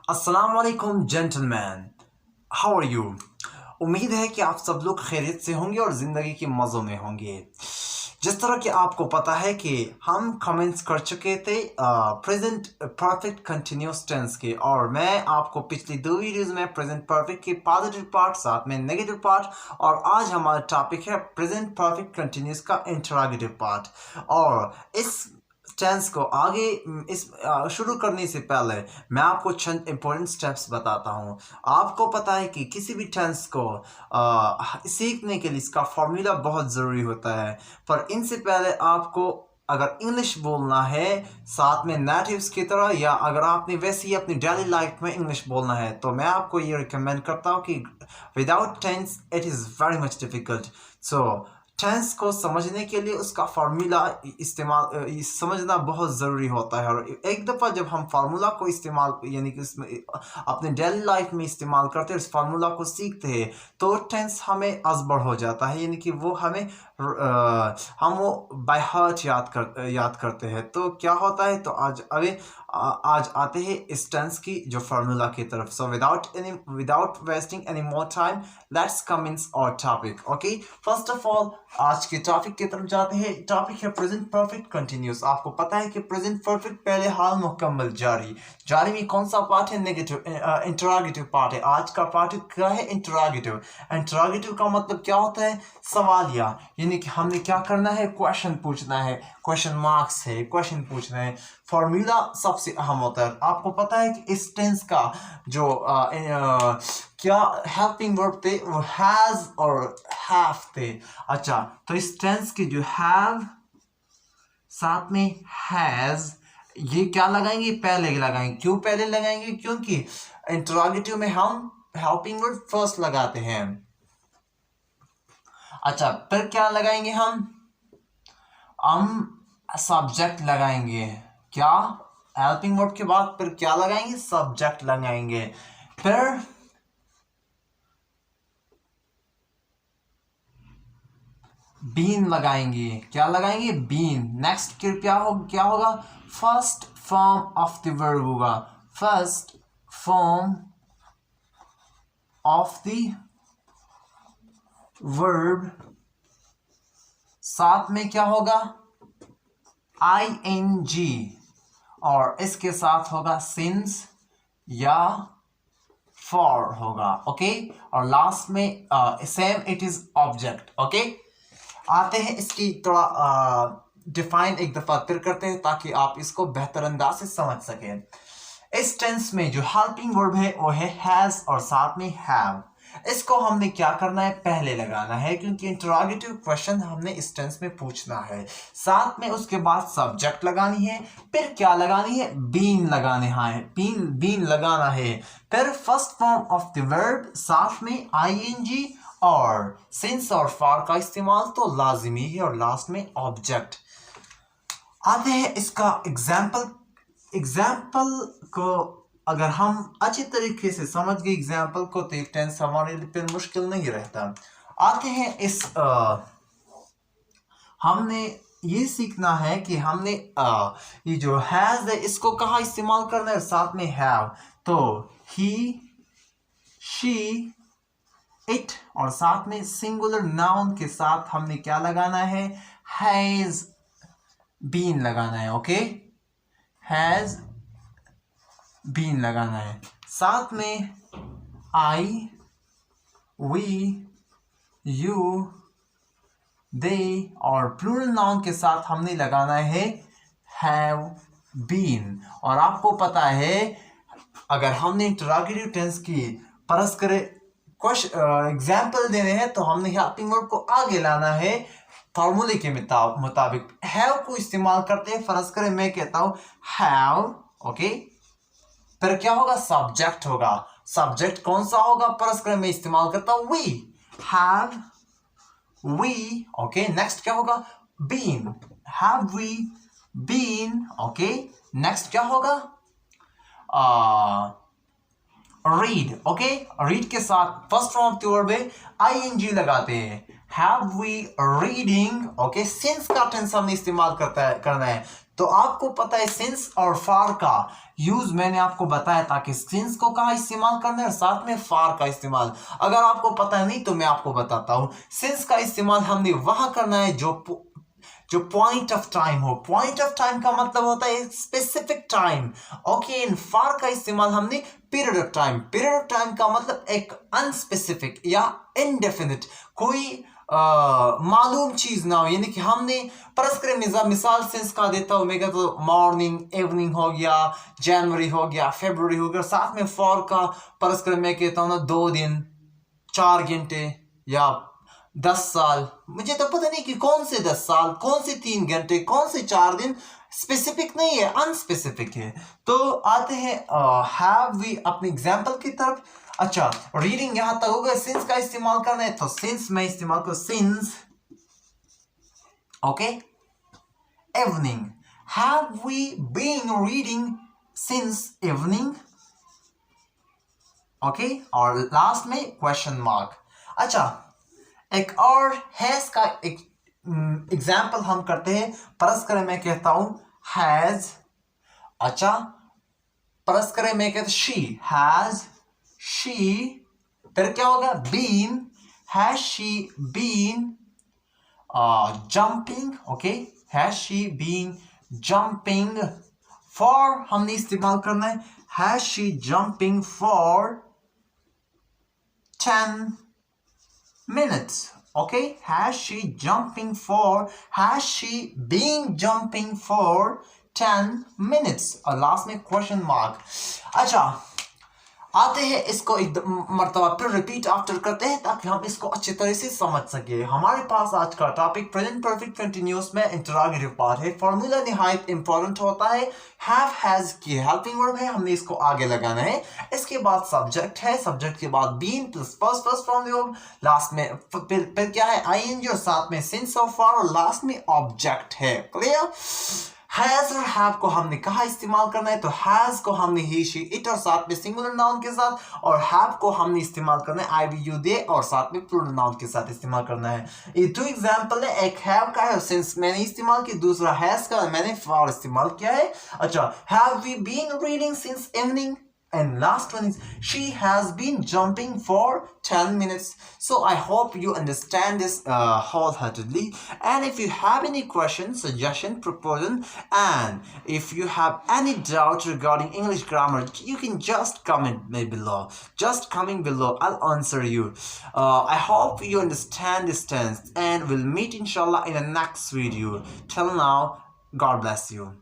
अस्सलाम वालेकुम gentleman, how are you. उम्मीद है कि आप सब लोग खैरियत से होंगे और ज़िंदगी के मज़ों में होंगे। जिस तरह कि आपको पता है कि हम कमेंट्स कर चुके थे प्रेजेंट परफेक्ट कंटिन्यूस टेंस के, और मैं आपको पिछली दो वीडियोस में प्रेजेंट परफेक्ट के पॉजिटिव पार्ट साथ में नेगेटिव पार्ट, और आज हमारा टॉपिक है प्रेजेंट परफेक्ट कंटिन्यूस का इंटरोगेटिव पार्ट। और इस टेंस को आगे इस शुरू करने से पहले मैं आपको चंद इंपॉर्टेंट स्टेप्स बताता हूँ। आपको पता है कि किसी भी टेंस को सीखने के लिए इसका फॉर्मूला बहुत ज़रूरी होता है, पर इनसे पहले आपको अगर इंग्लिश बोलना है साथ में नेटिव्स की तरह, या अगर आपने वैसे ही अपनी डेली लाइफ में इंग्लिश बोलना है, तो मैं आपको ये रिकमेंड करता हूँ कि without tense it is very much difficult. So tense को समझने के लिए उसका फार्मूला इस्तेमाल समझना बहुत ज़रूरी होता है, और एक दफ़ा जब हम फार्मूला को इस्तेमाल यानी कि इसमें अपने डेली लाइफ में इस्तेमाल करते हैं, इस फार्मूला को सीखते हैं, तो टेंस हमें अजबर हो जाता है, यानी कि वो हमें हम वो बाय हार्ट याद करते हैं। तो क्या होता है, तो आज आते हैं इस टेंस की जो फार्मूला की तरफ। So without wasting any more time, let's come in our topic. Okay, first of all आज के टॉपिक की तरफ जाते हैं। टॉपिक है प्रेजेंट परफेक्ट कंटिन्यूस। आपको पता है कि प्रेजेंट परफेक्ट पहले हाल मुकम्मल जारी। जारी में कौन सा पार्ट है? नेगेटिव इंटरोगेटिव पार्ट है। आज का पार्ट क्या है? इंटरोगेटिव। इंटरोगेटिव का मतलब क्या होता है? सवालिया, यानी कि हमने क्या करना है? क्वेश्चन पूछना है, क्वेश्चन मार्क्स है, क्वेश्चन पूछना है। फॉर्मूला सबसे अहम होता है। आपको पता है कि इस टेंस का जो क्या हेल्पिंग वर्ब थे वो हैज और हैव थे। अच्छा, तो इस टेंस के जो हैव साथ में हैज, ये क्या लगाएंगे? पहले लगाएंगे। क्यों पहले लगाएंगे? क्योंकि इंटरोगेटिव में हम हेल्पिंग वर्ब फर्स्ट लगाते हैं। अच्छा, फिर क्या लगाएंगे? हम सब्जेक्ट लगाएंगे। क्या? हेल्पिंग वर्ब के बाद फिर क्या लगाएंगे? सब्जेक्ट लगाएंगे। फिर बीन लगाएंगे। क्या लगाएंगे? बीन। नेक्स्ट क्या होगा? First form of the verb होगा। First form of the verb, साथ में क्या होगा? ing, और इसके साथ होगा सिंस या फॉर होगा। ओके, और लास्ट में same it is object. Okay, आते हैं इसकी थोड़ा डिफाइन एक दफा फिर करते हैं ताकि आप इसको बेहतर अंदाज से समझ सकें। इस टेंस में जो हेल्पिंग वर्ब है वो है हैज और साथ में हैव। इसको हमने क्या करना है? पहले लगाना है, क्योंकि इंटरोगेटिव क्वेश्चन हमने इस टेंस में पूछना है। साथ में उसके बाद सब्जेक्ट लगानी है। फिर क्या लगानी है? बीन लगाने हैं। बीन लगाना है। फिर first form of the verb, साथ में ing और सिंस और फॉर का इस्तेमाल तो लाजिमी है, और लास्ट में ऑब्जेक्ट। आते हैं इसका एग्जाम्पल को अगर हम अच्छी तरीके से समझ गए एग्जाम्पल को, तो एक टेंस हमारे लिए फिर मुश्किल नहीं रहता। आते हैं इस हमने ये सीखना है कि हमने ये जो हैज है इसको कहाँ इस्तेमाल करना है? साथ में हैव। तो ही, शी, इट, और साथ में सिंगुलर नाउन के साथ हमने क्या लगाना है? हैज बीन लगाना है। ओके, हैज बीन लगाना है। साथ में आई, वी, यू, दे, और प्लूरल नाउन के साथ हमने लगाना है हैव बीन। और आपको पता है अगर हमने इंटरोगेटिव टेंस की परस करे एग्जाम्पल देने हैं, तो हमने हेल्पिंग वर्ब को आगे लाना है फॉर्मूले के मुताबिक। हैव को इस्तेमाल करते हैं। फर्ज करें मैं कहता हूं हैव, ओके, फिर क्या होगा? सब्जेक्ट होगा। सब्जेक्ट कौन सा होगा? फर्ज करें मैं इस्तेमाल करता हूं we, have we. Okay, next क्या होगा? Been, have we been. Okay, next क्या होगा? रीड। ओके, रीड के साथ first form of the verb है ing लगाते हैं। Have we reading. Okay, since का टेंस हमने इस्तेमाल करना है, तो आपको पता है सिंस और फार का यूज मैंने आपको बताया ताकि सिंस को कहाँ इस्तेमाल करना है और साथ में फार का इस्तेमाल अगर आपको पता नहीं तो मैं आपको बताता हूं। सिंस का इस्तेमाल हमने वहां करना है जो पॉइंट ऑफ टाइम हो। पॉइंट ऑफ टाइम का मतलब होता है स्पेसिफिक टाइम। ओके, इन फार का इस्तेमाल हमने period of time. Period of time का मतलब एक अनस्पेसिफिक या इनडेफिनिट, कोई मालूम चीज ना हो, यानी कि हमने परस करें मिसाल सिंस का देता हूं मैं तो मॉर्निंग इवनिंग हो गया, जनवरी हो गया, फरवरी हो गया। साथ में फॉर का परस करें मैं कहता हूं ना 2 दिन 4 घंटे या 10 साल। मुझे तो पता नहीं कि कौन से 10 साल, कौन से 3 घंटे, कौन से 4 दिन, स्पेसिफिक नहीं है, अनस्पेसिफिक है। तो आते हैं हैव वी अपने एग्जाम्पल की तरफ। अच्छा, रीडिंग यहां तक हो गया। सिंस का इस्तेमाल करना है तो सिंस मैं इस्तेमाल करूं since. Okay, evening, have we been reading since evening. Okay, और लास्ट में क्वेश्चन मार्क। अच्छा, एक और हैज का एग्जाम्पल हम करते हैं। परस करें मैं कहता हूं हैज। अच्छा, परस करें मैं कहता शी हैज शी, फिर क्या होगा been, has she been jumping. Okay, has she been jumping. For हमने इस्तेमाल करना है has she jumping for 10 minutes. Okay, has she been jumping for 10 minutes? और लास्ट में क्वेश्चन मार्क। अच्छा, आते हैं इसको एक मरतबा फिर रिपीट आफ्टर करते हैं ताकि हम इसको अच्छी तरह से समझ सके। हमारे पास आज का टॉपिक प्रेजेंट परफेक्ट कंटिन्यूअस में इंटरोगेटिव पार्ट है। फॉर्मूला निहायत इंपॉर्टेंट होता है। हैव हैज की हेल्पिंग वर्ब है, हमने इसको आगे लगाना है। इसके बाद सब्जेक्ट है, सब्जेक्ट के बाद been plus first form verb, last में फिर क्या है आईएनजी और साथ में सिंस और फॉर और लास्ट में ऑब्जेक्ट है। क्लियर? हैज और हैव को हमने कहा इस्तेमाल करना है तो हैज को हमने ही शी इट और साथ में सिंगुलर नाउन के साथ, और हैव को हमने इस्तेमाल करना है आई वी यू दे और साथ में प्लूरल नाउन के साथ इस्तेमाल करना है। ये 2 एग्जांपल है, एक हैव का है सिंस मैंने इस्तेमाल किया, दूसरा हैज का मैंने फॉर इस्तेमाल किया है। अच्छा, have we been reading since evening, and last one is she has been jumping for 10 minutes. So I hope you understand this wholeheartedly, and if you have any question, suggestion, proposal, and if you have any doubt regarding English grammar, you can just comment me below. Just comment below, I'll answer you. I hope you understand this tense, and we'll meet inshallah in the next video. Till now, God bless you.